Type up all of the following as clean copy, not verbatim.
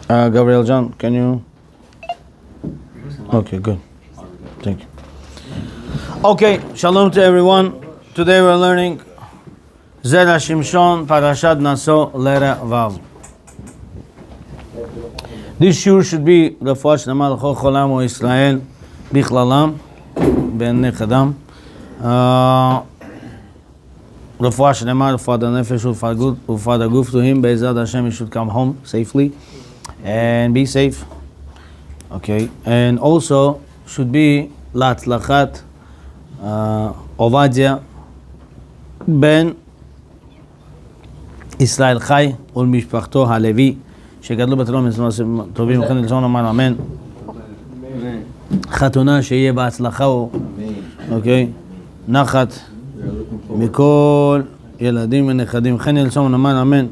Gabriel John, can you? Okay, good. Thank you. Okay, shalom to everyone. Today we're learning Zera Shimshon, Parashat Naso, Lera Vav. This shiur should be Refuah Shlema L'chol Cholam Israel Bichlalam Ben Nechadam. Refuah Shlema, Refuah Nefesh, Refuah Guf to him. Be'ezrat Hashem, he should come home safely and be safe. Okay, and also should be Latzlachat Ovadia Ben Israel Chai ul Mishpachto HaLevi שגדלו בתלום טובים וכן לצון אמר אמן. חתונה שיהיה בהצלחה אוקיי, נחת מכל ילדים ונכדים וכן לצון אמר אמן.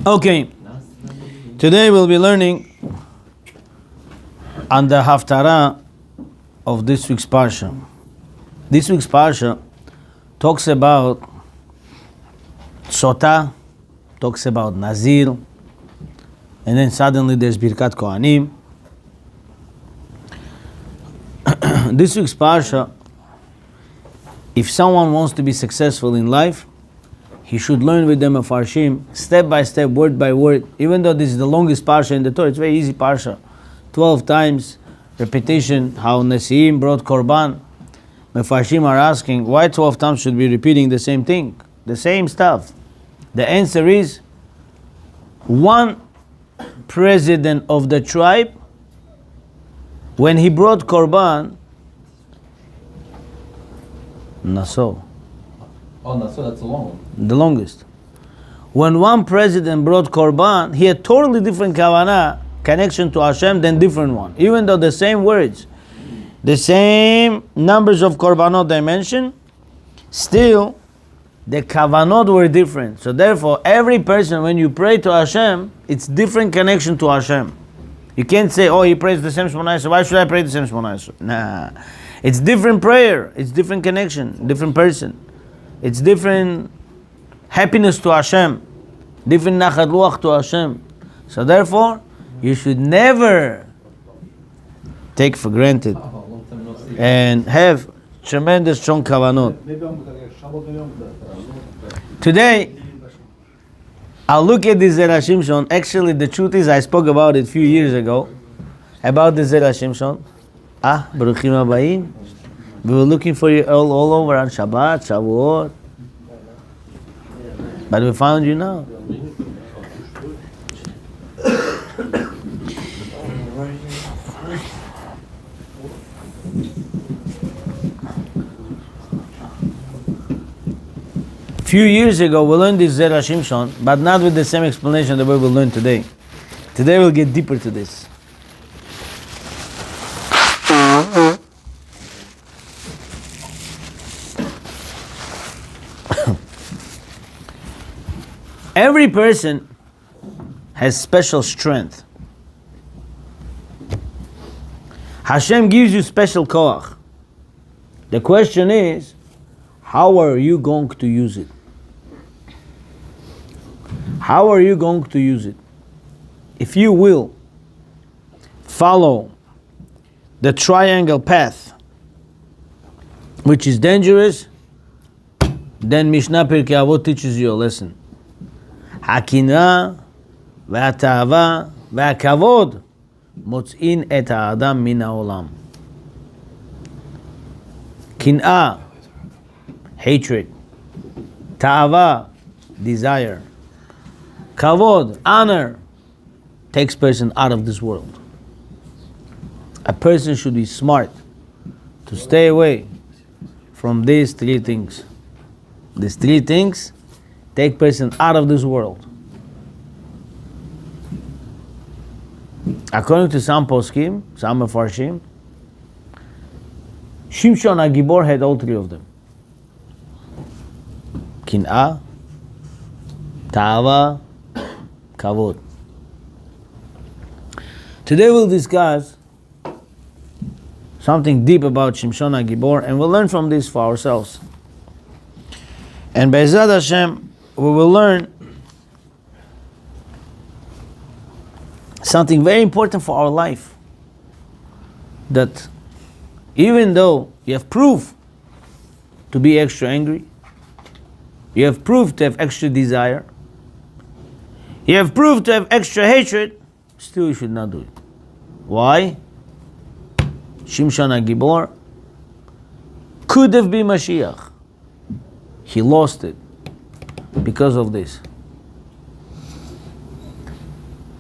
Okay, today we'll be learning on the Haftarah of this week's Parsha. This week's Parsha talks about Sota, talks about Nazir, and then suddenly there's Birkat Kohanim. This week's Parsha, if someone wants to be successful in life, he should learn with them a Farshim, step by step, word by word. Even though this is the longest Parsha in the Torah, it's very easy Parsha. 12 times repetition, how Nesiim brought Korban. Mefarshim are asking, why 12 times should we be repeating the same thing, the same stuff? The answer is, one president of the tribe, when he brought Korban, Naso. Oh, Naso, that's the long one. The longest. When one president brought Korban, he had totally different kavanah, connection to Hashem, than different one. Even though the same words, the same numbers of Korbanot they mentioned, still, the kavanot were different. So therefore, every person, when you pray to Hashem, it's different connection to Hashem. You can't say, oh, he prays the same Shmoneh Esrei, why should I pray the same Shmoneh Esrei? Nah. It's different prayer, it's different connection, different person. It's different happiness to Hashem, different nachat ruach to Hashem. So therefore, you should never take for granted and have tremendous strong kavanot. Today, I'll look at the Zera Shimshon. Actually, the truth is, I spoke about it a few years ago, about the Zera Shimshon. Baruchim Habayim. We were looking for you all over on Shabbat, Shavuot. But we found you now. Few years ago, we learned this Zera Shimshon, but not with the same explanation that we will learn today. Today we'll get deeper to this. Every person has special strength. Hashem gives you special koach. The question is, how are you going to use it? How are you going to use it? If you will follow the triangle path, which is dangerous, then Mishnah Pirkei Avot teaches you a lesson. Hakina ve'atava ve'akavod motz'in et ha'adam min ha'olam. Kin'ah, hatred. Ta'ava, desire. Kavod, honor, takes person out of this world. A person should be smart to stay away from these three things. These three things take person out of this world. According to some poskim, some Mefarshim, Shimshon HaGibor had all three of them. Kin'ah, Ta'ava, Kavod. Today we'll discuss something deep about Shimshon HaGibor, and we'll learn from this for ourselves. And Be'ezrat Hashem, we will learn something very important for our life. That even though you have proof to be extra angry, you have proof to have extra desire, you have proof to have extra hatred, still you should not do it. Why? Shimshon HaGibor could have been Mashiach. He lost it because of this.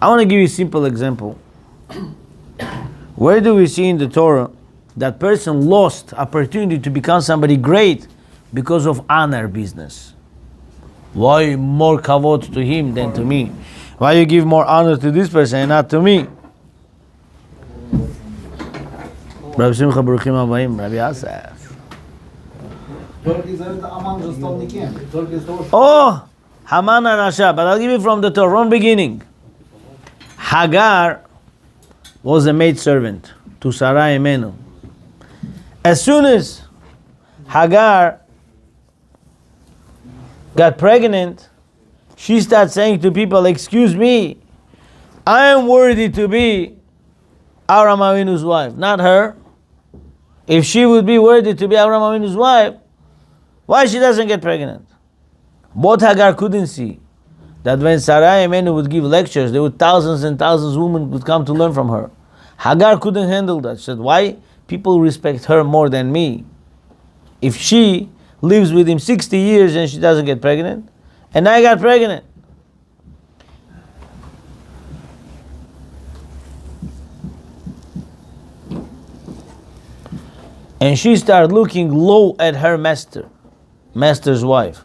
I want to give you a simple example. Where do we see in the Torah that person lost opportunity to become somebody great because of honor business? Why more kavod to him than to me? Why you give more honor to this person and not to me? Rabbi Simcha Baruchim Abayim, Rabbi Yosef. Oh, Haman and Rasha. But I'll give you from the Torah, from beginning. Hagar was a maidservant to Sarai Imenu. As soon as Hagar got pregnant, she started saying to people, excuse me, I am worthy to be Avraham Avinu's wife, not her. If she would be worthy to be Avraham Avinu's wife, why she doesn't get pregnant? What Hagar couldn't see, that when Sarai Imenu would give lectures, there would thousands and thousands of women would come to learn from her. Hagar couldn't handle that. She said, why people respect her more than me? If she lives with him 60 years and she doesn't get pregnant, and I got pregnant. And she started looking low at her master's wife.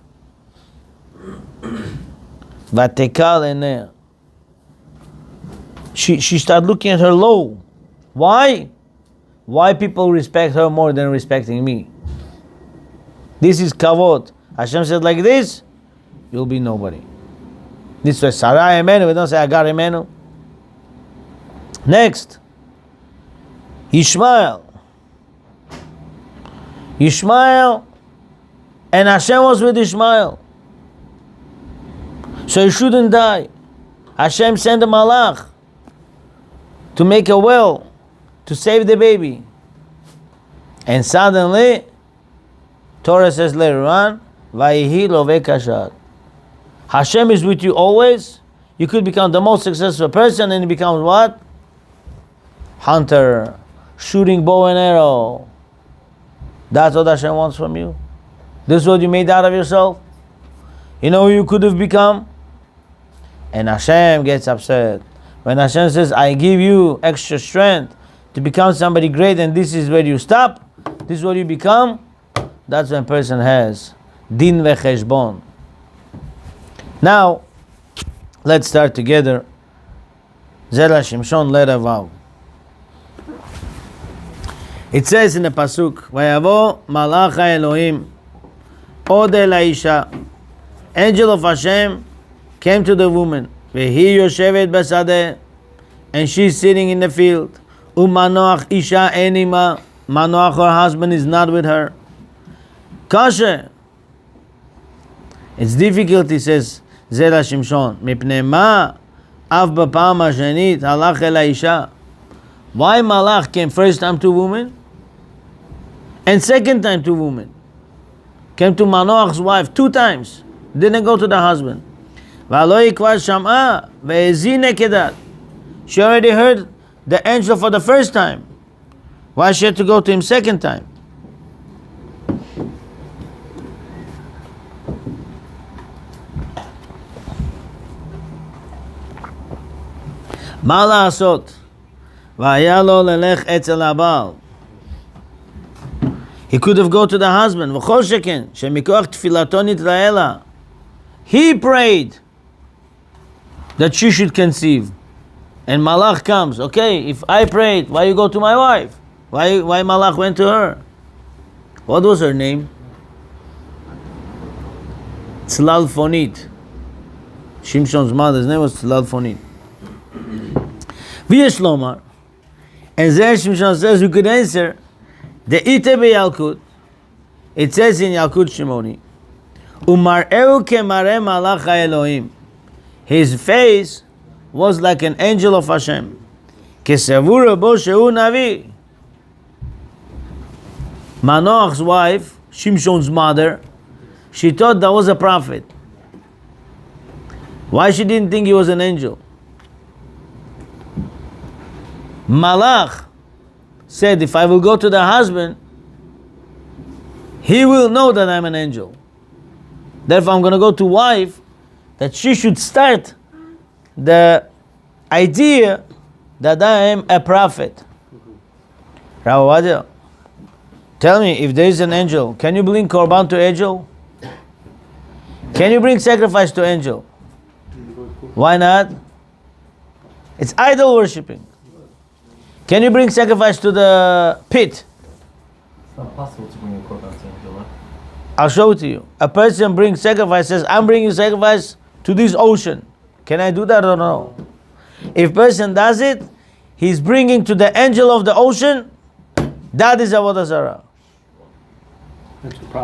Vatekal enea. She started looking at her low. Why? Why people respect her more than respecting me? This is kavod. Hashem said like this, you'll be nobody. This was Sarai Imenu, we don't say Hagar Imenu. Next, Ishmael, and Hashem was with Ishmael. So he shouldn't die. Hashem sent a malach to make a well, to save the baby. And suddenly, Torah says later on, Vayihi loveh kashad. Hashem is with you always. You could become the most successful person and you become what? Hunter, shooting bow and arrow. That's what Hashem wants from you. This is what you made out of yourself. You know who you could have become? And Hashem gets upset. When Hashem says, I give you extra strength to become somebody great and this is where you stop, this is what you become, that's when a person has din vecheshbon. Now, let's start together. Zera Shimshon letter Vav. It says in the pasuk, Vayavo malach Elohim od el haisha. Angel of Hashem came to the woman. Vehi yoshevet basadeh, and she's sitting in the field. Umanoach isha enima. Manoach, her husband, is not with her. Kasher. It's difficult, he says, Zera Shimshon. Mipnei ma av b'pa'am hashanit halach el haisha. Why malach came first time to woman and second time to woman? Came to Manoach's wife 2 times. Didn't go to the husband. V'aloi kvar sham'a ve'ezi nekedat. She already heard the angel for the first time. Why she had to go to him second time? Ma la'asot? V'haya lo lelech etzel habal. He could have gone to the husband. V'chol sheken shemikoach tfilato nitraela. He prayed that she should conceive. And Malach comes. Okay, if I prayed, why you go to my wife? Why Malach went to her? What was her name? Tzlal Fonit. Shimshon's mother's name was Tzlal Fonit. V'yesh lomar. And Zera Shimshon says, we could answer, the ite be Yalkut. It says in Yalkut Shimoni, Umar'eu kemare malach Elohim. His face was like an angel of Hashem. Kesavura bo shehu navi. Manoach's wife, Shimshon's mother, she thought that was a prophet. Why she didn't think he was an angel? Malach said, if I will go to the husband, he will know that I'm an angel. Therefore, I'm going to go to wife, that she should start the idea that I am a prophet. Rav Ovadia, tell me, if there is an angel, can you bring korban to angel? Can you bring sacrifice to angel? Why not? It's idol worshipping. Can you bring sacrifice to the pit? It's not possible to bring a korban to angel, right? I'll show it to you. A person brings sacrifice, says, I'm bringing sacrifice to this ocean. Can I do that or no? If person does it, he's bringing to the angel of the ocean. That is Avodah Zarah.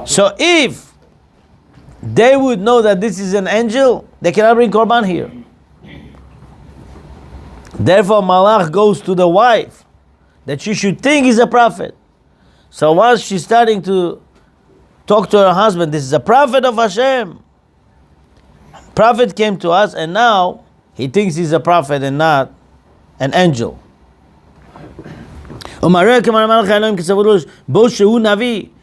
So if they would know that this is an angel, they cannot bring korban here. Therefore, Malach goes to the wife that she should think he's a prophet. So once she's starting to talk to her husband, this is a prophet of Hashem. Prophet came to us, and now he thinks he's a prophet and not an angel.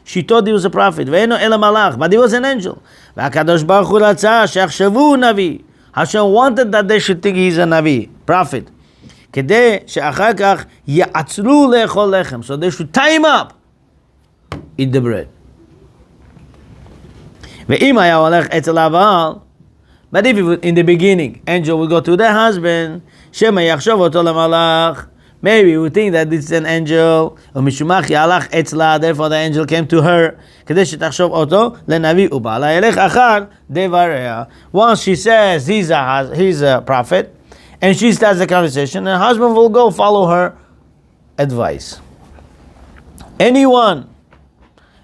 She thought he was a prophet, but he was an angel. Hashem wanted that they should think he's a Navi, prophet. So they should tie him up, eat the bread. But if in the beginning, angel will go to the husband, maybe we think that this is an angel, therefore the angel came to her. Once she says he's a prophet, and she starts the conversation, and the husband will go follow her advice. Anyone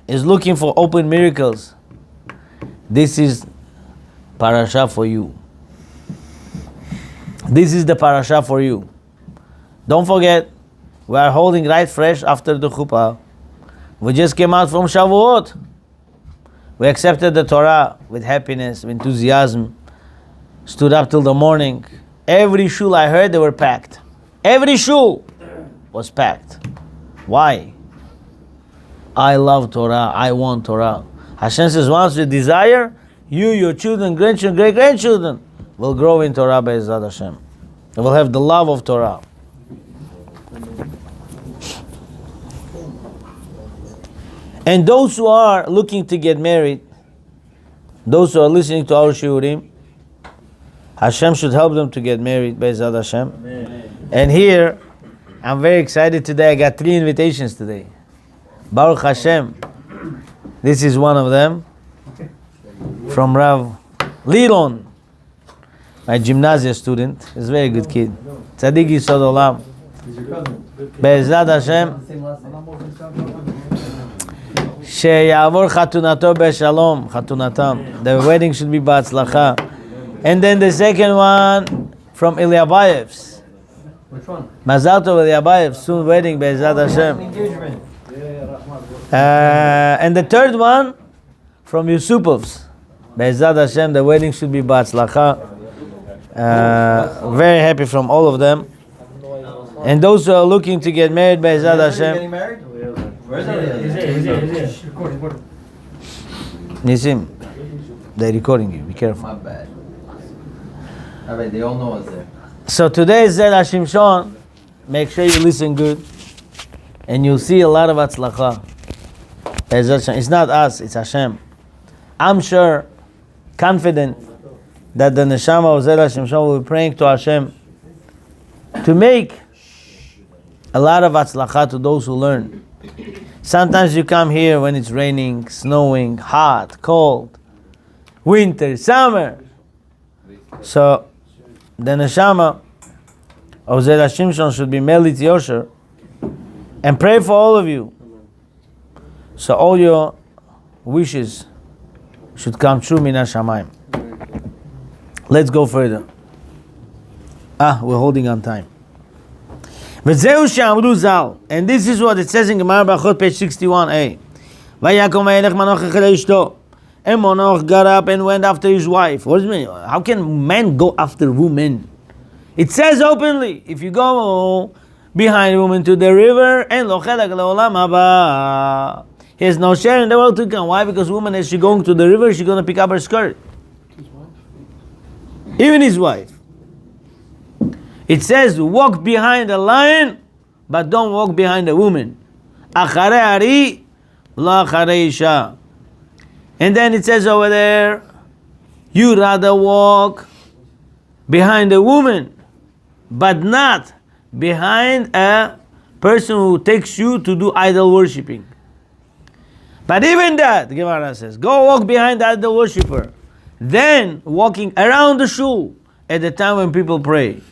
is looking for open miracles, this is parasha for you. This is the parasha for you. Don't forget, we are holding right fresh after the chuppah. We just came out from Shavuot. We accepted the Torah with happiness, with enthusiasm. Stood up till the morning. Every shul I heard, they were packed. Every shul was packed. Why? I love Torah. I want Torah. Hashem says, once you desire, you, your children, grandchildren, great-grandchildren will grow in Torah Be'ezrat Hashem. They will have the love of Torah. And those who are looking to get married, those who are listening to our shiurim, Hashem should help them to get married, Be'ezrat Hashem. Amen. And here, I'm very excited today. I got 3 invitations today. Baruch Hashem. This is one of them. From Rav Liron, my gymnasia student. He's a very good kid. Tzaddik Yisod Olam. Be'ezrat Hashem. Sheyavor chatunato be'shalom. Chatunatam. The wedding should be ba'atzlacha. And then the second one from Eliabayev's. Which one? Mazal Tov Eliabayev, soon wedding Be'ezrat Hashem. And the third one from Yusupov's. Be'ezrat Hashem, the wedding should be ba'atzlacha. Very happy from all of them. And those who are looking to get married, Be'ezrat Hashem. Getting married? Where is he? Nisim, they're recording you. Be careful. My bad. Alright, they all know us there. So today is Zera Shimshon. Make sure you listen good, and you'll see a lot of atzlacha. It's not us, it's Hashem. I'm sure, confident, that the neshama of Zera Shimshon will be praying to Hashem to make a lot of atzlacha to those who learn. Sometimes you come here when it's raining, snowing, hot, cold, winter, summer. So the neshama of Zera Shimshon should be Melit Yosher and pray for all of you. So all your wishes should come true min hashamayim. Let's go further. We're holding on time. V'zeu she'amru zal, and this is what it says in Gemara Brachot, page 61a. Vayakom vayelech Manoach echel ishto, and Manoach got up and went after his wife. What does it mean? How can men go after women? It says openly, if you go behind a woman to the river, and lo chelek le'olam haba, he has no share in the world to come. Why? Because woman, as she going to the river, she's going to pick up her skirt. Even his wife. It says, walk behind a lion, but don't walk behind a woman. Acharei ari, la acharei isha. And then it says over there, you rather walk behind a woman, but not behind a person who takes you to do idol worshipping. But even that, the Gemara says, go walk behind the idol worshipper. Then walking around the shul at the time when people pray.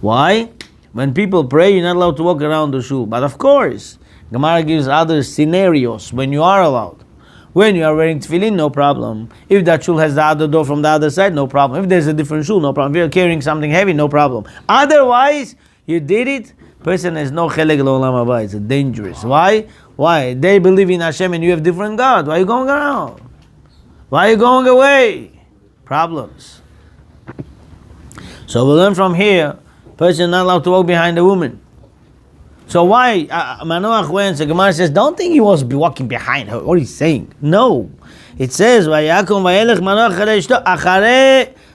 Why? When people pray, you're not allowed to walk around the shul. But of course, Gemara gives other scenarios when you are allowed. When you are wearing tefillin, no problem. If that shul has the other door from the other side, no problem. If there's a different shul, no problem. If you're carrying something heavy, no problem. Otherwise, you did it, person has no chelek l'olam haba. It's dangerous. Why? Why? They believe in Hashem and you have different God. Why are you going around? Why are you going away? Problems. So we learn from here, person not allowed to walk behind a woman. So why Manoach went? The Gemara says, don't think he was walking behind her. What he's saying? No. It says, Vayakom vayelech Manoach acharei ishto,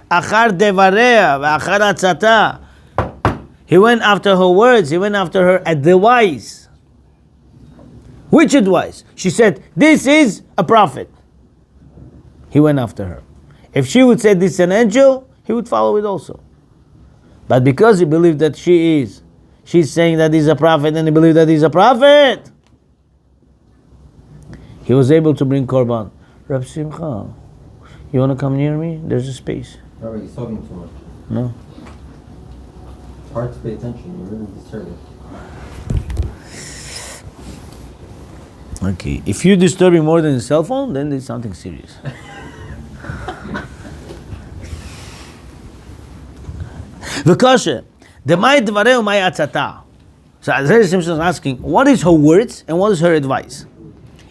achar devareya, v'achar atzata. He went after her words. He went after her advice. Which advice? She said, this is a prophet. He went after her. If she would say this is an angel, he would follow it also. But because he believed that she's saying that he's a prophet and he believed that he's a prophet, he was able to bring korban. Rab Simcha, you want to come near me? There's a space. Rabbi, he's talking too much. No. It's hard to pay attention. You're really disturbing. Okay. If you're disturbing more than a cell phone, then there's something serious. V'kasha, the may dvareu may atzata. So Zera Shimshon is asking, what is her words and what is her advice?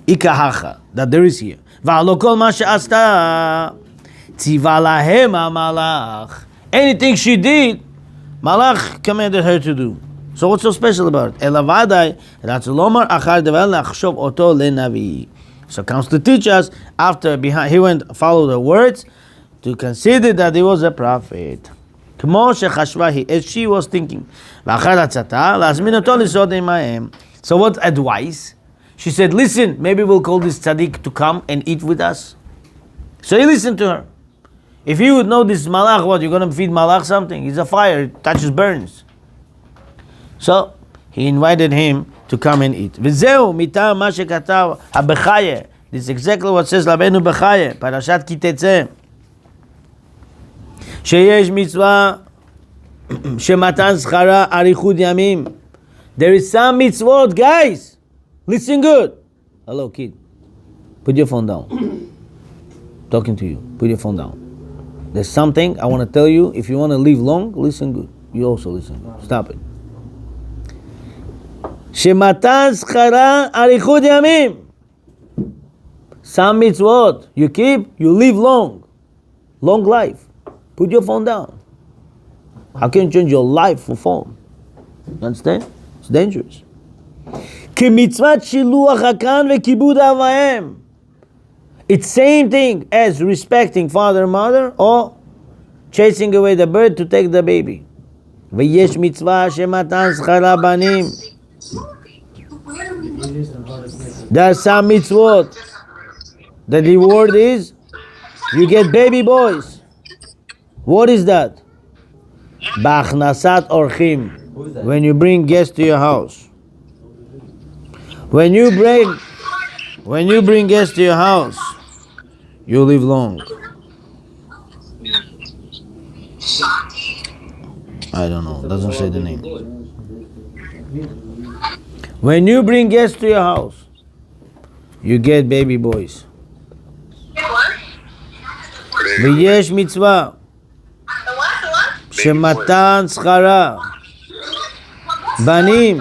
Ikahacha, that there is here. V'alo kol ma she'asta tziva lahem ha'malach. Anything she did, Malach commanded her to do. So what's so special about it? Elavadai ratzulomar achar devel nachshov oto lenavi. So comes to teach us after he went follow the words to consider that he was a prophet. As she was thinking. So what advice? She said, listen, maybe we'll call this tzaddik to come and eat with us. So he listened to her. If you would know this malach, what, you're going to feed malach something? He's a fire, it touches burns. So he invited him to come and eat. This is exactly what says Rabbeinu Bechaye, Parashat Ki-Tetzeh. שיש מצווה שמתן שכרה אריכות ימים. There is some mitzvot, guys. Listen good. Hello, kid. Put your phone down. Talking to you. Put your phone down. There's something I want to tell you. If you want to live long, listen good. You also listen good. Stop it. שמתן שכרה אריכות ימים. Some mitzvot you keep, you live long. Long life. Put your phone down. How can you change your life for phone? You understand? It's dangerous. It's same thing as respecting father and mother or chasing away the bird to take the baby. There are some mitzvot. The reward is you get baby boys. What is that? Ba'achnasat orchim. When you bring guests to your house. When you bring guests to your house, you live long. I don't know. Doesn't say the name. When you bring guests to your house, you get baby boys. ויש מצווה שמתן שכרה בנים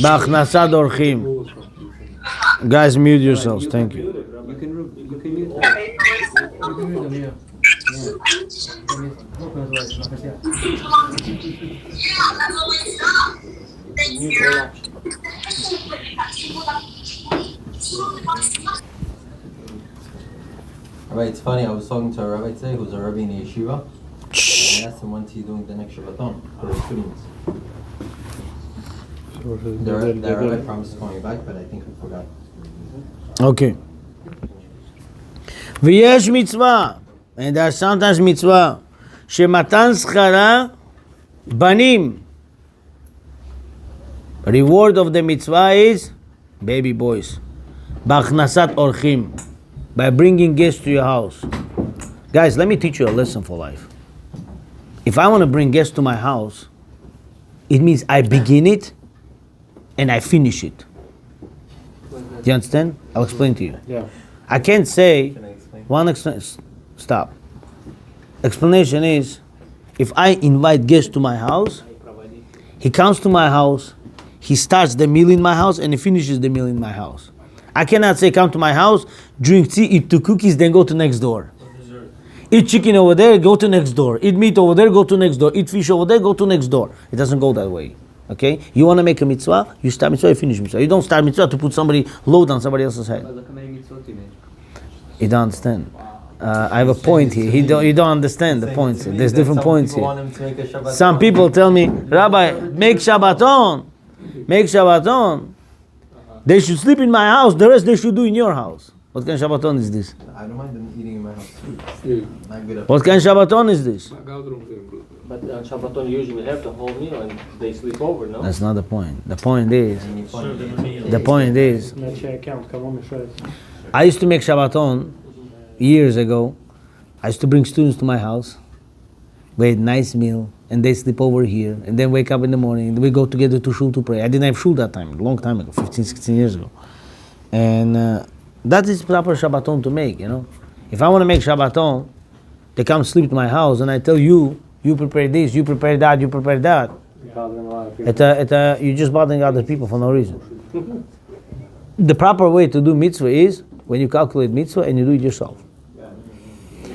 בהכנסת אורחים. Guys, mute yourselves. Thank you. Rabbi, it's funny, I was talking to a rabbi today who's a rabbi in a yeshiva. And I asked him when's he doing the next Shabbaton for his students. The rabbi promised to call me back, but I think I forgot. Okay. ויש מצווה, and there's sometimes מצווה, שמתן שכרה בנים. Reward of the mitzvah is baby boys. בהכנסת אורחים. By bringing guests to your house. Guys, let me teach you a lesson for life. If I want to bring guests to my house, it means I begin it and I finish it. Do you understand? I'll explain to you. Yeah. I can't say Can I explain? Stop. Explanation is, if I invite guests to my house, he comes to my house, he starts the meal in my house, and he finishes the meal in my house. I cannot say, come to my house, drink tea, eat 2 cookies, then go to next door. Eat chicken over there, go to next door. Eat meat over there, go to next door. Eat fish over there, go to next door. It doesn't go that way. Okay? You want to make a mitzvah, you start mitzvah, you finish mitzvah. You don't start mitzvah to put somebody load on somebody else's head. You don't understand. I have a point here. You don't understand the points. There's different points here. Some people tell me, Rabbi, make Shabbaton. Make Shabbaton. They should sleep in my house. The rest they should do in your house. What kind of Shabbaton is this? I don't mind them eating in my house. Not good at What kind of Shabbaton is this? But on Shabbaton usually have the whole meal and they sleep over, no? That's not the point. The point is, I used to make Shabbaton years ago. I used to bring students to my house. We had nice meal, and they sleep over here, and then wake up in the morning, and we go together to shul to pray. I didn't have shul that time, a long time ago, 15, 16 years ago. And that is proper Shabbaton to make, you know. If I want to make Shabbaton, they come sleep to my house, and I tell you, you prepare this, you prepare that, you prepare that. You're just bothering other people for no reason. The proper way to do mitzvah is when you calculate mitzvah and you do it yourself.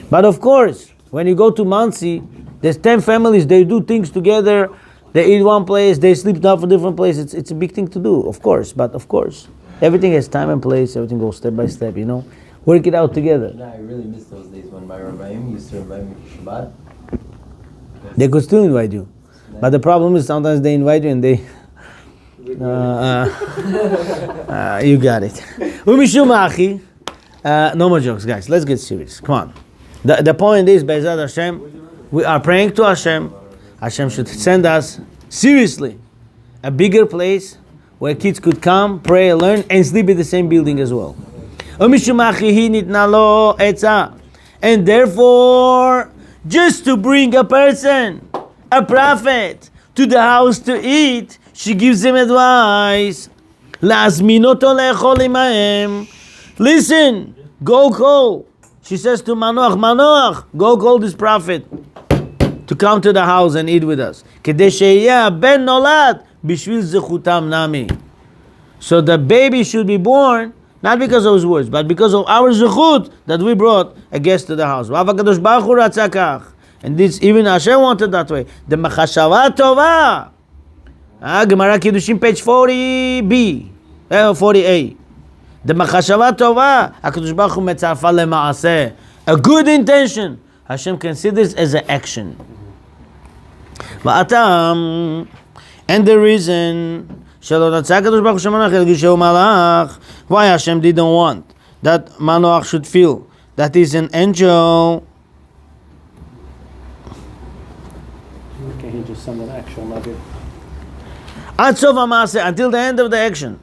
But of course, when you go to Muncie, there's 10 families, they do things together, they eat one place, they sleep down for different places. It's a big thing to do, of course, but of course. Everything has time and place, everything goes step by step, you know. Work it out together. I really miss those days when my rabbiim used to invite me to Shabbat. They could still invite you. But the problem is sometimes they invite you and they... you got it. No more jokes, guys. Let's get serious. Come on. The point is, Be'ezrat Hashem, we are praying to Hashem. Hashem should send us, seriously, a bigger place where kids could come, pray, learn, and sleep in the same building as well. And therefore, just to bring a person, a prophet, to the house to eat, she gives him advice. Listen, go call. She says to Manoach, go call this prophet to come to the house and eat with us. So the baby should be born, not because of his words, but because of our zechut that we brought a guest to the house. And this, even Hashem wanted that way. The machashava tova. Gemara Kiddushin, page 40b, 40a. The machashava tova, HaKadosh Baruch Hu metzarfa lema'aseh. A good intention, Hashem considers as an action. Va'atam, and the reason, why Hashem didn't want that Manoach should feel that he's an angel. Okay, he just send an actual nugget. Until the end of the action.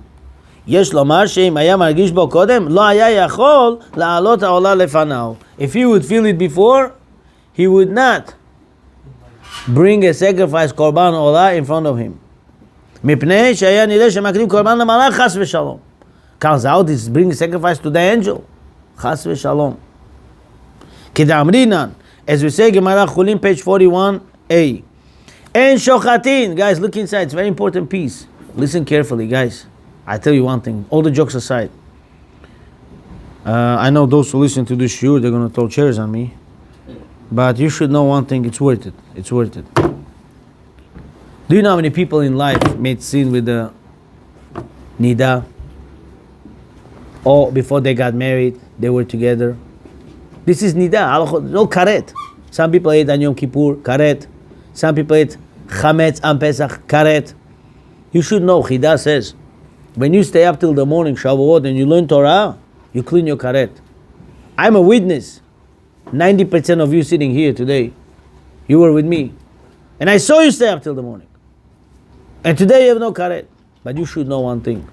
יש לומר שאם היה מרגיש בו קודם, לא היה יכול לעלות העולה לפניו. If he would feel it before, he would not bring a sacrifice, korban olah, in front of him. מפני שהיה נראה שמקריב קורבן למלאך, חס ושלום. Comes out, he's bringing sacrifice to the angel. חס ושלום. Kedamrinan. As we say, Gemara Chulin, page 41a. En shochatin. Guys, look inside. It's a very important piece. Listen carefully, guys. I tell you one thing. All the jokes aside. I know those who listen to this shiur, they're going to throw chairs on me. But you should know one thing. It's worth it. It's worth it. Do you know how many people in life made sin with the nida? Or before they got married, they were together. This is nida. No karet. Some people ate on Yom Kippur, karet. Some people ate chametz on Pesach, karet. You should know, Chida says, when you stay up till the morning, Shavuot, and you learn Torah, you clean your karet. I'm a witness. 90% of you sitting here today, you were with me. And I saw you stay up till the morning. And today you have no karet. But you should know one thing.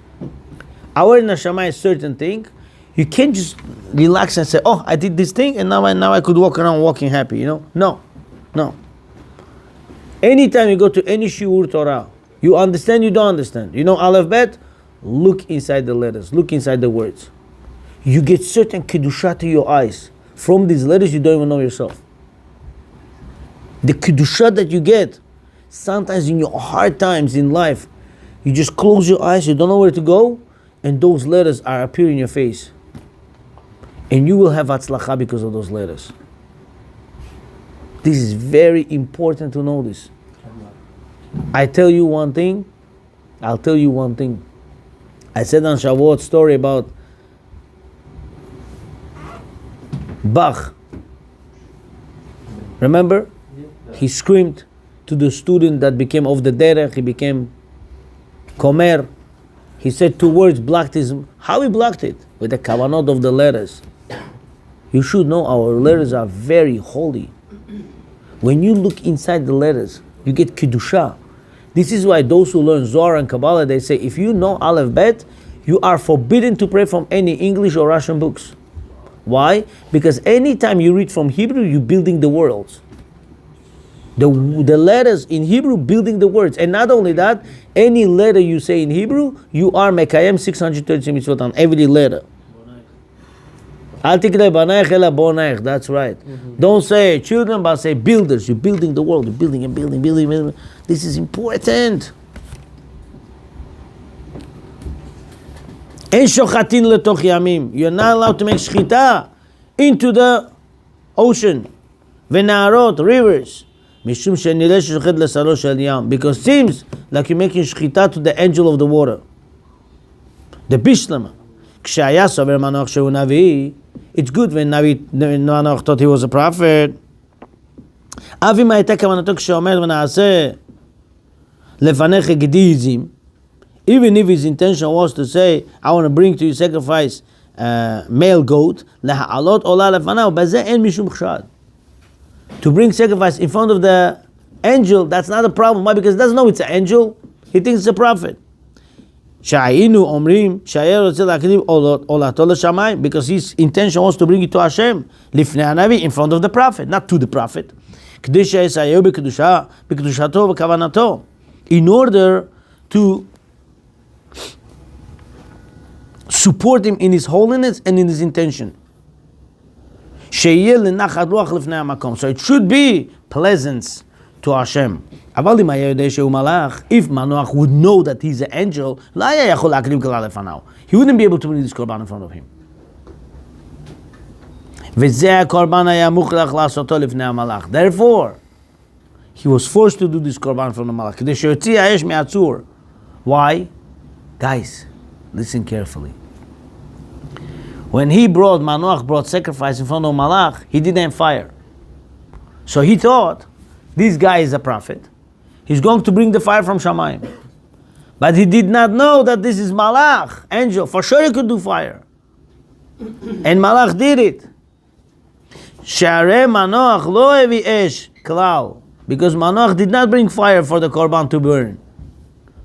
Our neshama is certain thing. You can't just relax and say, oh, I did this thing and now I could walk around walking happy, you know? No. Anytime you go to any shiur Torah, you understand, you don't understand. You know Aleph Bet? Look inside the letters. Look inside the words. You get certain kedusha to your eyes. From these letters, you don't even know yourself. The kedusha that you get, sometimes in your hard times in life, you just close your eyes, you don't know where to go, and those letters are appearing in your face. And you will have atzlacha because of those letters. This is very important to know this. I tell you one thing. I'll tell you one thing. I said on Shavuot story about Bach. Remember? He screamed to the student that became of the derech. He became komer. He said 2 words, blocked his... How he blocked it? With the kavanot of the letters. You should know our letters are very holy. When you look inside the letters, you get kedusha. This is why those who learn Zohar and Kabbalah, they say, if you know Aleph Bet, you are forbidden to pray from any English or Russian books. Why? Because anytime you read from Hebrew, you're building the worlds. The letters in Hebrew building the words. And not only that, any letter you say in Hebrew, you are Mekayem 630 mitzvot on every letter. Al tikrei banaych ela bonaych. That's right. Don't say children, but say builders. You're building the world. You're building and building. This is important. En shochatin letoch yamim. You're not allowed to make shchita into the ocean. Venarot, rivers. Mishum shenileh shochet lesaro shel yam. Because it seems like you're making shchita to the angel of the water. The bishlama. Kshaya sover manoch shehu navi. It's good when Manoch thought he was a prophet. Avi ma הייתה כוונתו כשאומר ונעשה לפניך גדי עזים. Even if his intention was to say, I want to bring to you sacrifice male goat, להעלות עולה לפניו, בזה אין משום חשד. To bring sacrifice in front of the angel, that's not a problem. Why? Because he doesn't know it's an angel. He thinks it's a prophet. שהיינו אומרים שהיה רוצה להקריב עולתו לשמיים, because his intention was to bring it to Hashem, לפני הנביא, in front of the prophet, not to the prophet. כדי שיסייעו בקדושתו וכוונתו, in order to support him in his holiness and in his intention. שיהיה לנחת רוח לפני המקום. So it should be pleasance to Hashem. אבל אם היה יודע שהוא מלאך, if Manoach would know that he's an angel, לא היה יכול להקריב כלל לפניו. He wouldn't be able to bring this korban in front of him. וזה הקורבן היה מוכרח לעשותו לפני המלאך. Therefore, he was forced to do this korban from the malach. כדי שיוציא האש מהצור. Why? Guys, listen carefully. When Manoach brought sacrifice in front of malach, he didn't have fire. So he thought, this guy is a prophet. He's going to bring the fire from Shamayim. But he did not know that this is malach, angel. For sure he could do fire. And malach did it. Share Manoach lo hevi esh klal. Because Manoach did not bring fire for the korban to burn.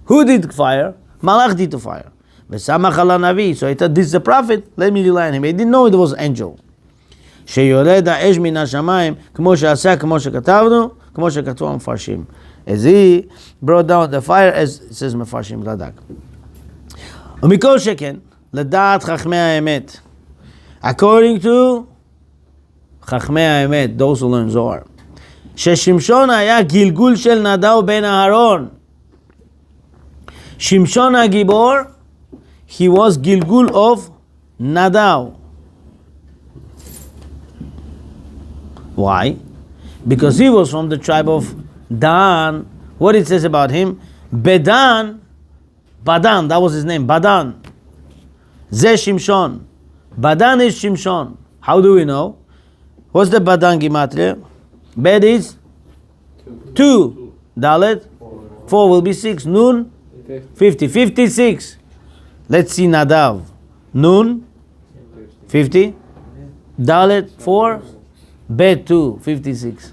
Who did fire? Malach did the fire. V'samach ala navi. So he thought, this is a prophet, let me rely on him. He didn't know it was an angel. שיורד האש מן השמיים, כמו שעשה, כמו שכתבנו, כמו שכתבו המפרשים. As he brought down the fire, as it says מפרשים, לדק. ומכל שכן, לדעת חכמי האמת, according to חכמי האמת, those who learn Zohar. ששמשון היה גלגול של נדב בן אהרון. שמשון הגיבור, he was גלגול of נדב. Why? Because he was from the tribe of Dan. What it says about him? Badan, that was his name, Badan. Zera Shimshon. Badan is Shimshon. How do we know? What's the Badan Gematria? Bet is 2. Dalet? 4 will be 6. Nun? 50. 56. Let's see Nadav. Nun? 50. Dalet? 4. Bet 2. 56.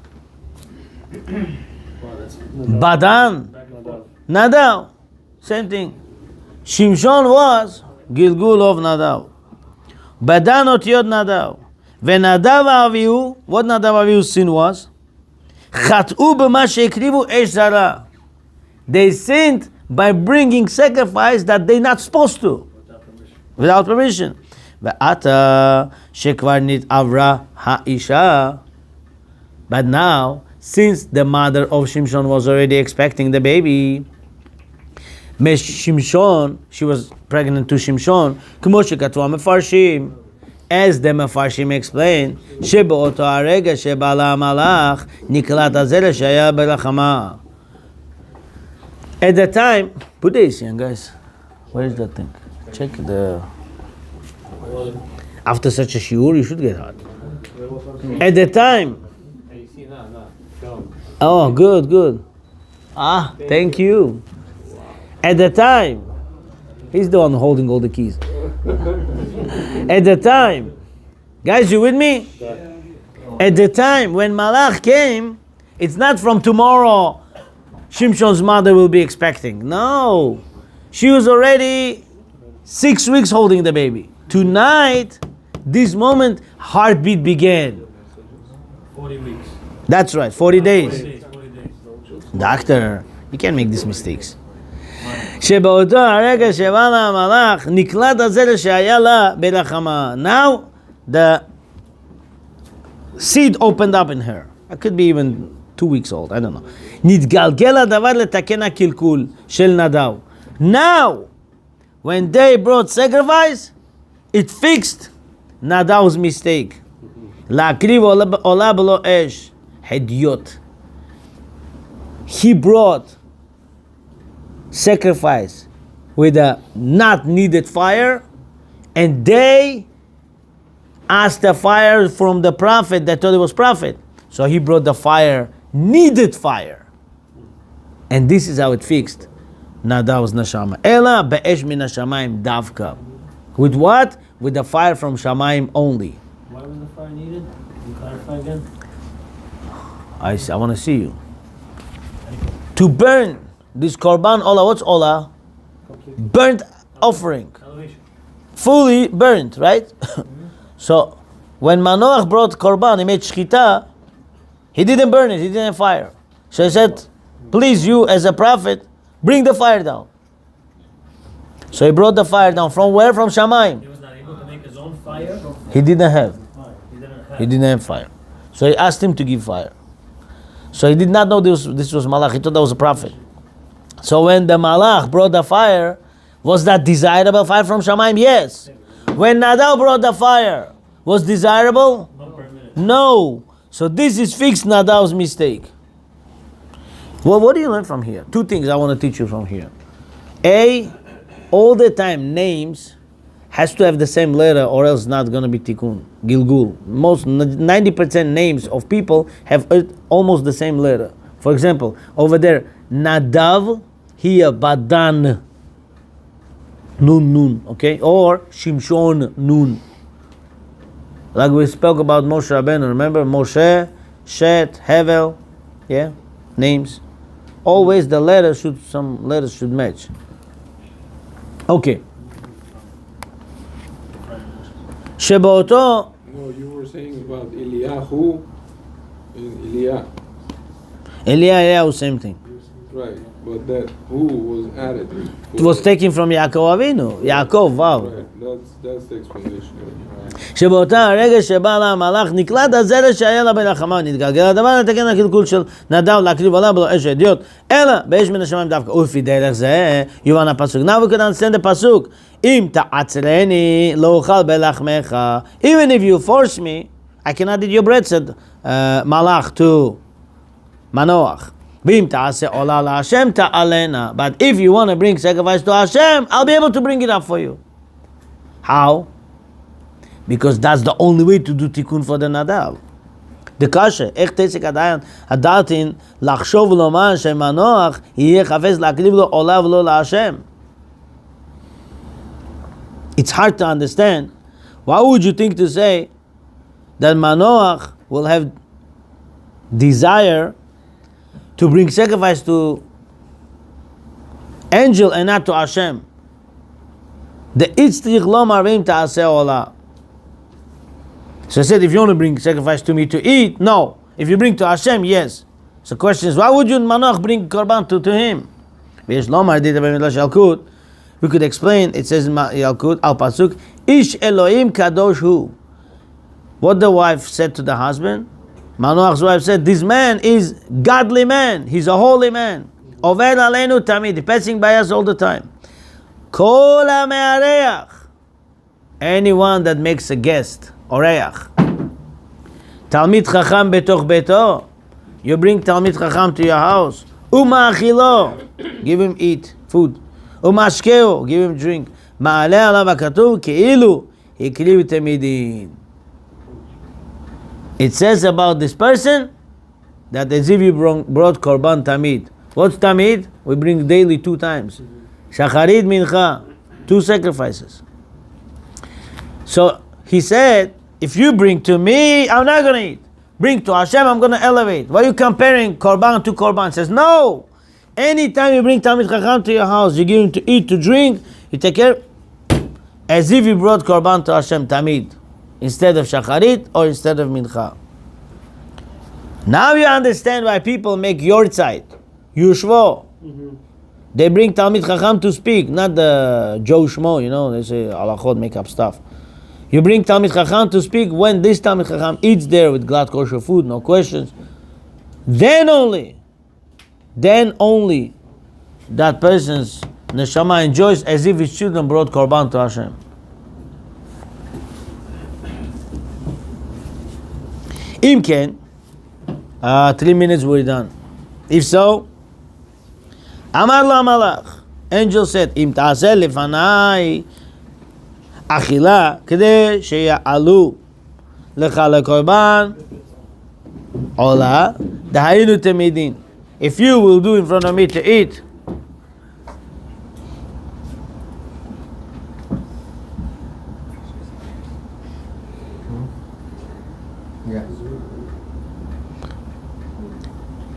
Badan? Nadav. Same thing. Shimshon was Gilgul of Nadav. Badan Otiot Nadav. ונדב אביהו, what נדב אביhu's sin was? חטאו במה שהקריבו אש זרה. They sinned by bringing sacrifice that they're not supposed to. Without permission. ועתה שכבר נתעברה האישה. But now, since the mother of Shimshon was already expecting the baby, Shimshon, she was pregnant to Shimshon, כמו שכתבו המפרשים, as the Mefarshim explained, שבאותו הרגע שבעלה המלאך נקלט הזרע שהיה ברחמה. At the time, put this in, guys. Where is that thing? Check the. After such a shiur, you should get hot. At the time. Oh, good. Thank you. At the time, he's the one holding all the keys. At the time, guys, you with me? At the time when Malach came, it's not from tomorrow Shimshon's mother will be expecting. No, she was already 6 weeks holding the baby. Tonight, this moment, heartbeat began. 40 weeks. That's right, 40 days. 40 days. Doctor, you can't make these mistakes. שבאותו הרגע שבא לה המלאך נקלט הזרע שהיה לה ברחמה. Now the seed opened up in her. It could be even 2 weeks old, I don't know. נתגלגל הדבר לתקן הקלקול של נדב. Now, when they brought sacrifice, it fixed Nadav's mistake. להקריב עולה בלא אש, הדיוט. He brought sacrifice with a not needed fire, and they asked the fire from the prophet that thought it was prophet. So he brought the fire, needed fire. And this is how it fixed Nadav's neshama. Ela be'esh min hashamayim davka. With what? With the fire from Shamayim only. Why was the fire needed? Can you clarify again? I want to see you. To burn this korban olah. What's olah? Burnt offering. Elevation. Fully burnt, right? So when Manoach brought korban, he made shchita, he didn't burn it, he didn't have fire. So he said, please, you as a prophet, bring the fire down. So he brought the fire down. From where? From Shamayim. He was not able to make his own fire? He didn't have. He didn't have. Fire. So he asked him to give fire. So he did not know this was Malach. He thought that was a prophet. So when the Malach brought the fire, was that desirable fire from Shamayim? Yes. When Nadav brought the fire, was desirable? No. So this is fixed Nadav's mistake. Well, what do you learn from here? 2 things I want to teach you from here. A, all the time names has to have the same letter or else not going to be tikkun, gilgul. Most 90% names of people have almost the same letter. For example, over there, Nadav, here, Badan, Nun, okay? Or Shimshon, Nun. Like we spoke about Moshe Rabbeinu, remember? Moshe, Shet, Hevel, yeah? Names. Always some letters should match. Okay. Sheboto. No, you were saying about Eliyahu and Eliyahu. Eliyahu, same thing. Right, but that who was added. It was taken from Yaakov Avinu. Yaakov, wow. Right, that's the explanation. שבאותה הרגע שבא לה המלאך נקלט הזרע שהיה לה בלחמה נתגלגל הדבר לתקן הקלקול של נדב להקריב עולה בלא אש אדיוט אלא באש מן השמיים דווקא ולפי דרך זה יובן הפסוק. Now we can understand the pasuk. אם תעצרני לא אוכל בלחמך. Even if you force me, I cannot eat your bread, said Malach to Manoach. ואם תעשה עולה להשם תעלנה. But if you want to bring sacrifice to Hashem, I'll be able to bring it up for you. How? Because that's the only way to do tikkun for the nadav. The kasha, איך תסק עדיין הדעתין לחשוב ולומר שמנוח יהיה חפץ להקריב לו עולה ולא להשם. It's hard to understand. Why would you think to say that Manoach will have desire to bring sacrifice to angel and not to Hashem? The itztrich lomar v'im ta'aseh olah. So I said, if you want to bring sacrifice to me to eat, no. If you bring to Hashem, yes. So the question is, why would you Manoach bring korban to him? We could explain, it says in Yalkut, al pasuk, Ish Elohim kadosh hu. What the wife said to the husband? Manoach's wife said, this man is godly man. He's a holy man. Oved aleinu tamid, passing by us all the time. Kol ha'me'areach. Anyone that makes a guest, oreach. Talmid chacham betoch beto. You bring Talmid chacham to your house. Uma'achilo. Give him eat, food. Umashkeo. Give him drink. Ma'aleh alav hakatuv ke'ilu hikriv tamidin. It says about this person that as if you brought korban tamid. What's tamid? We bring daily 2 times. Shacharit mincha, 2 sacrifices. So he said, if you bring to me, I'm not going to eat. Bring to Hashem, I'm going to elevate. Why are you comparing korban to korban? He says, no. Anytime you bring Talmid Chacham to your house, you give him to eat, to drink, you take care, as if you brought korban to Hashem tamid, instead of shacharit or instead of mincha. Now you understand why people make yortzeit, yushvo. They bring Talmid Chacham to speak, not the Joe Shmo, they say alachot, make up stuff. You bring Talmid Chacham to speak when this Talmid Chacham eats there with glad kosher food, no questions. Then only that person's neshama enjoys as if his children brought korban to Hashem. Im ken, 3 minutes we're done. If so, Amar la malach, angel said, Im ta'aseh lefanai achila k'dei sheya'alu lecha lekorban ola dahayinu temidin. If you will do in front of me to eat,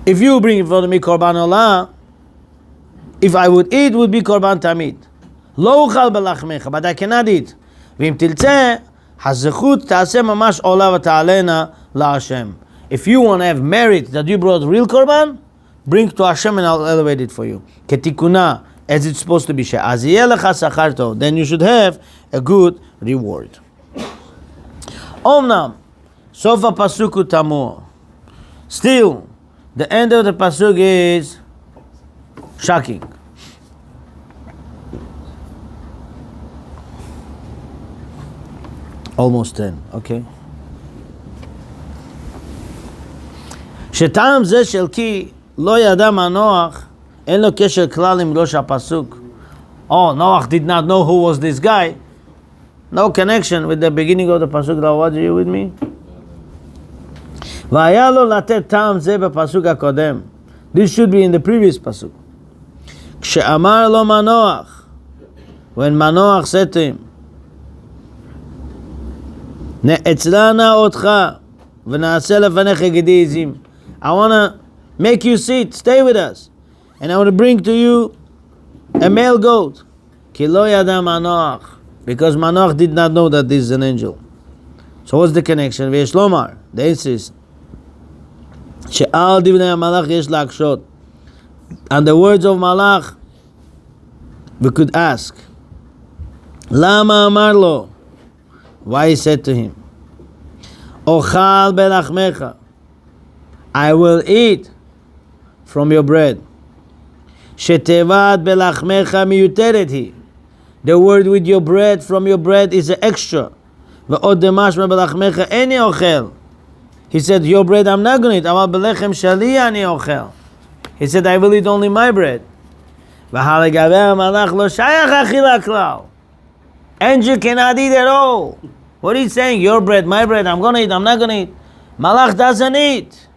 if you bring in front of me korban olah, if I would eat, would be korban tamid. Lo uchal belachmecha, but I cannot eat. V'im tiltzeh, hazechut ta'aseh mamash olah v'ta'alena la'Hashem. If you want to have merit that you brought real korban, bring to Hashem and I'll elevate it for you. Ketikuna, as it's supposed to be. She'aziyeh lecha sachar tov. Then you should have a good reward. Omnam, sofa pasuku tamur. Still, the end of the pasuk is shocking. Almost 10, okay. שטעם זה של כי לא ידע מנוח, אין לו קשר כלל עם ראש הפסוק. Oh, Noach did not know who was this guy. No connection with the beginning of the pasuk. What are you with me? והיה לו לתת טעם זה בפסוק הקודם. This should be in the previous pasuk. כשאמר לו מנוח, when Manoach said to him, נאצלה נא אותך ונעשה לפניך גדי עזים. I want to make you sit, stay with us. And I want to bring to you a male goat. כי לא ידע מנוח. Because Manoach did not know that this is an angel. So what's the connection? ויש לומר, the answer is, שעל דברי המלאך יש להקשות. And the words of Malach, we could ask, Lama Amarlo, why he said to him, Ochal belachmecha, I will eat from your bread. Shetevat belachmecha miyuteret hi. The word with your bread, from your bread, is an extra. Ve'od demashma belachmecha eni ochel. He said, your bread I'm not going to eat. Aval belechem shali ani ochel. He said, I will eat only my bread. V'halegaveh malach lo shayach achila klal. Angel cannot eat at all. What are you saying? Your bread, my bread, I'm going to eat, I'm not going to eat. Malach doesn't eat.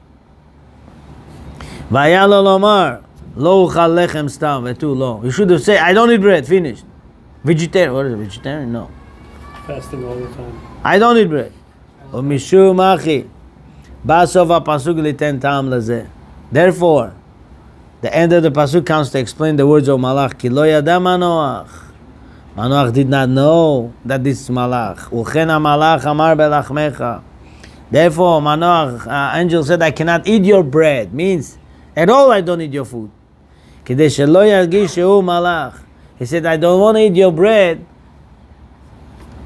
Vayalo lomar, lo uchal lechem stam, vetu lo. You should have said, I don't eat bread, finished. Vegetarian, what is it, vegetarian? No. Fasting all the time. I don't eat bread. Umishu machi, basov ha-pasuk liten tam lezeh. Therefore, the end of the pasuk comes to explain the words of Malach. Ki lo yada Manoach. Manoach did not know that this is Malach. Uchen ha-malach amar belachmecha. Therefore, Manoach, angel said, I cannot eat your bread. Means, at all I don't eat your food. Kidei shelo yargish shehu malach. He said, I don't want to eat your bread.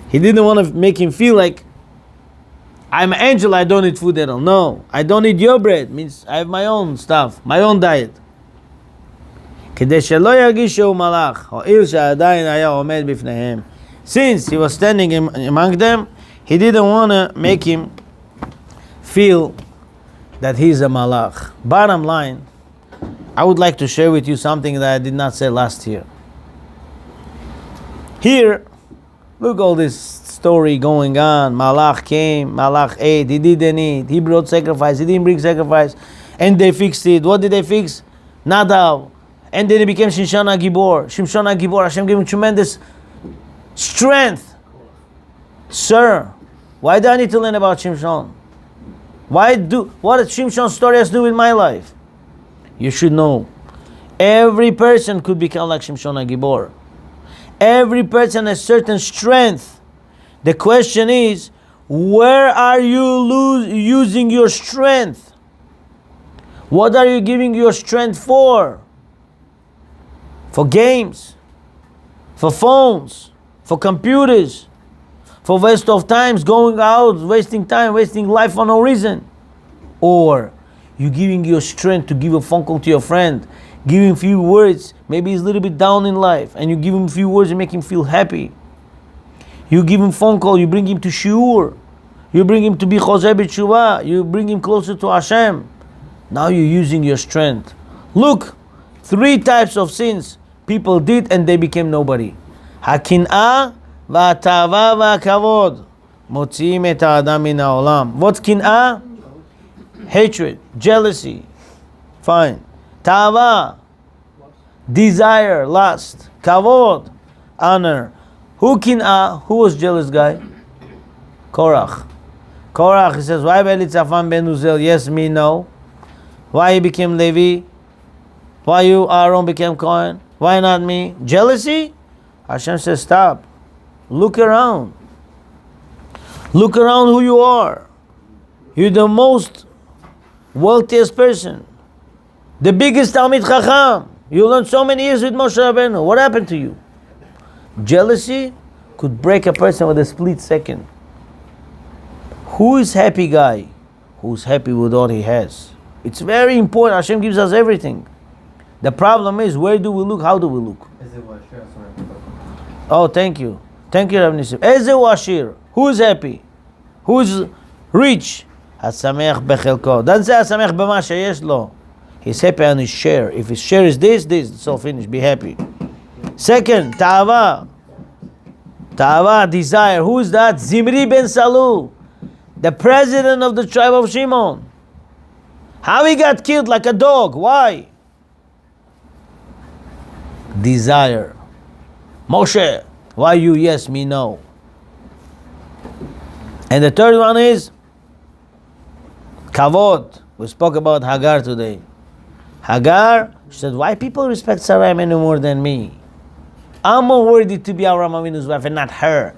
He didn't want to make him feel like, I'm an angel, I don't eat food at all. No, I don't eat your bread. Means, I have my own stuff, my own diet. Since he was standing among them, he didn't want to make him feel that he's a malach. Bottom line, I would like to share with you something that I did not say last year. Here, look all this story going on. Malach came, Malach ate, he didn't eat, he brought sacrifice, he didn't bring sacrifice, and they fixed it. What did they fix? Nadav. And then he became Shimshon HaGibor. Shimshon HaGibor, Hashem gave him tremendous strength. Sir, why do I need to learn about Shimshon? What does Shimshon's story has to do with my life? You should know. Every person could become like Shimshon HaGibor. Every person has certain strength. The question is, where are you using your strength? What are you giving your strength for? For games, for phones, for computers, for waste of times, going out, wasting time, wasting life for no reason. Or you giving your strength to give a phone call to your friend, give him a few words, maybe he's a little bit down in life, and you give him a few words and make him feel happy. You give him a phone call, you bring him to shiur, you bring him to be chozeh b'tshuva, you bring him closer to Hashem. Now you're using your strength. Look, 3 types of sins people did and they became nobody. Hakin'ah va'atava va'kavod motziim et ha'adam min ha'olam. What's kin'ah? Hatred, jealousy. Fine. Tava, desire, lust. Kavod, honor. Who kin'ah? Who was jealous guy? Korach. Korach, he says, why Belitzafan ben Uzel? Yes, me, no. Why he became Levi? Why you, Aaron, became Cohen? Why not me? Jealousy? Hashem says, stop. Look around. Look around who you are. You're the most wealthiest person. The biggest Talmid Chacham. You learned so many years with Moshe Rabbeinu. What happened to you? Jealousy could break a person with a split second. Who is happy guy? Who's happy with what he has? It's very important. Hashem gives us everything. The problem is, where do we look? How do we look? Oh, thank you. Thank you, Rabbi Nissim. Eze washir. Who is happy? Who is rich? Hasamech bechelko. Doesn't say hasamech b'ma sheyesh lo. He's happy on his share. If his share is this, it's all finished. Be happy. Second, ta'ava. Ta'ava, desire. Who is that? Zimri ben Salu, the president of the tribe of Shimon. How he got killed like a dog? Why? Desire. Moshe, why you yes, me no? And the third one is kavod. We spoke about Hagar today. Hagar, she said, why people respect Sarai many more than me? I'm more worthy to be Avraham Avinu's wife and not her.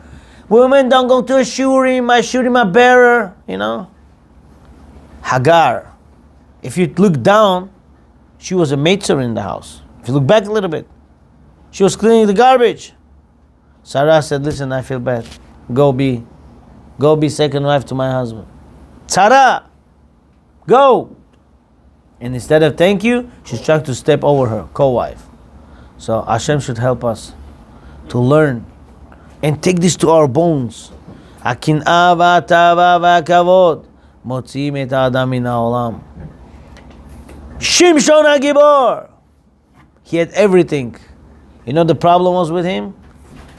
Women don't go to a shurim, a bearer, you know. Hagar. If you look down, she was a maidservant in the house. If you look back a little bit, she was cleaning the garbage. Sarah said, listen, I feel bad. Go be second wife to my husband. Sarah, go. And instead of thank you, she's trying to step over her co-wife. So Hashem should help us to learn and take this to our bones. הקנאה והתאווה והכבוד מוציאים את האדם מן העולם. Shimshon HaGibor. He had everything. You know the problem was with him?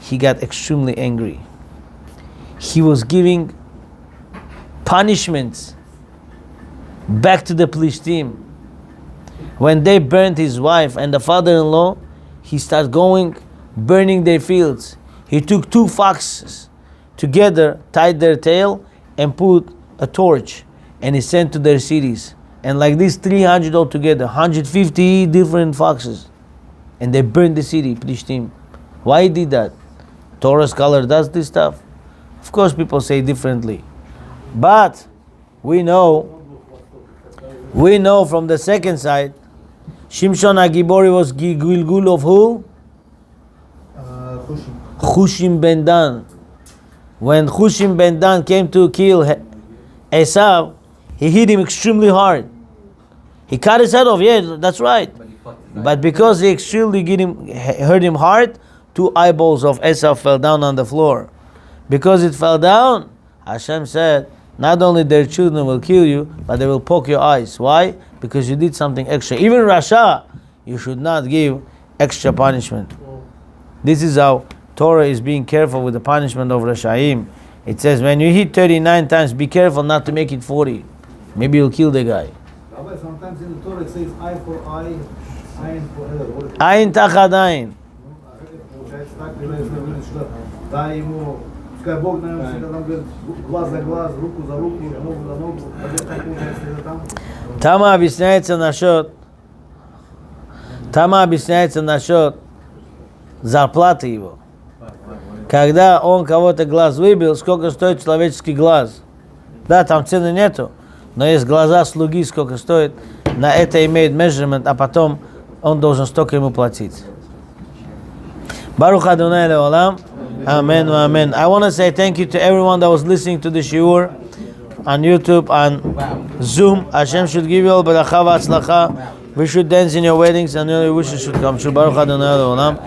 He got extremely angry. He was giving punishments back to the Plishtim. When they burned his wife and the father-in-law, he started going, burning their fields. He took 2 foxes together, tied their tail, and put a torch, and he sent to their cities. And like this, 300 altogether, 150 different foxes. And they burned the city, Plishtim. Why he did that? Torah scholar does this stuff? Of course people say differently. But we know from the second side, Shimshon HaGibor was Gilgul of who? Chushim ben Dan. When Chushim ben Dan came to kill Esav, he hit him extremely hard. He cut his head off, yeah, that's right. But because he extremely hurt him hard, 2 eyeballs of Esav fell down on the floor. Because it fell down, Hashem said, not only their children will kill you, but they will poke your eyes. Why? Because you did something extra. Even Rasha, you should not give extra punishment. This is how Torah is being careful with the punishment of Rashaim. It says, when you hit 39 times, be careful not to make it 40. Maybe you'll kill the guy. Rabbi, sometimes in the Torah it says eye for eye, ayin for eye. Ayin tachad ayin. Получается так, когда если говорит, что дай ему, пускай Бог, наверное, всегда там говорит глаз за глаз, руку за руку, ногу за ногу, так получается это там. Тама объясняется насчет зарплаты его. Когда он кого-то глаз выбил, сколько стоит человеческий глаз? Да, там цены нету, но есть глаза слуги, сколько стоит. На это имеет measurement, а потом он должен столько ему платить. Baruch Adonai Le'olam. Amen wa amen. I want to say thank you to everyone that was listening to the shiur on YouTube, on Zoom. Hashem should give you all beracha v'atzlacha. We should dance in your weddings and all your wishes should come true. Baruch Adonai Le'olam.